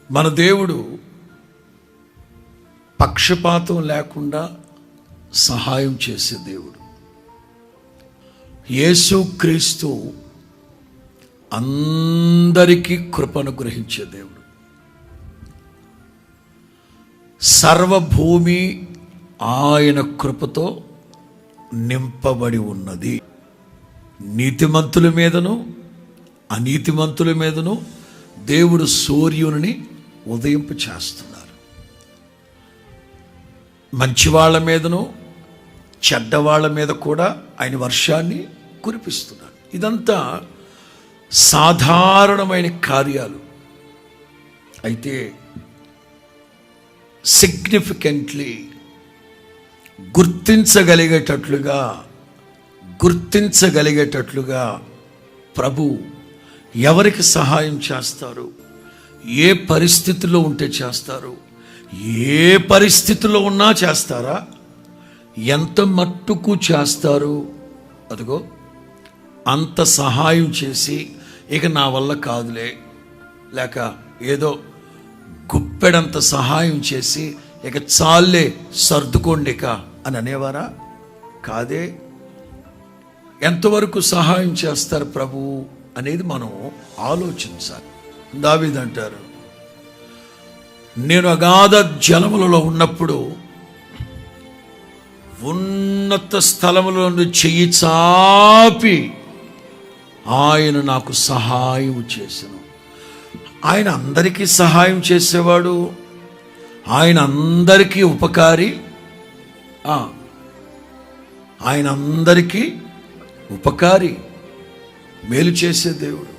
మన దేవుడు పక్షపాతం లేకుండా సహాయం చేసే దేవుడు. యేసుక్రీస్తు అందరికీ కృపను గ్రహించే దేవుడు. సర్వభూమి ఆయన కృపతో నింపబడి ఉన్నది. నీతిమంతుల మీదను అనీతిమంతుల మీదను దేవుడు సూర్యుని ఉదయింపు చేస్తున్నారు. మంచివాళ్ల మీదను చెడ్డవాళ్ల మీద కూడా ఆయన వర్షాన్ని కురిపిస్తున్నాడు. ఇదంతా సాధారణమైన కార్యాలు. అయితే సిగ్నిఫికెంట్లీ గుర్తించగలిగేటట్లుగా ప్రభు ఎవరికి సహాయం చేస్తారు, ఏ పరిస్థితిలో ఉంటే చేస్తారు, ఏ పరిస్థితిలో ఉన్నా చేస్తారా, ఎంత మట్టుకు చేస్తారు, అదిగో అంత సహాయం చేసి ఇక నా వల్ల కాదులే, లేక ఏదో గుప్పెడంత సహాయం చేసి ఇక చాలే సర్దుకోండి ఇక అని అనేవారా? కాదే. ఎంతవరకు సహాయం చేస్తారు ప్రభు అనేది మనం ఆలోచించాలి. దావీదు అంటారు, నేను అగాధ జలములలో ఉన్నప్పుడు ఉన్నత స్థలముల నుండి చెయ్యి చాపి ఆయన నాకు సహాయం చేసెను. ఆయన అందరికీ సహాయం చేసేవాడు, ఆయన అందరికీ ఉపకారి, ఆయన అందరికీ ఉపకారి, మేలు చేసే దేవుడు.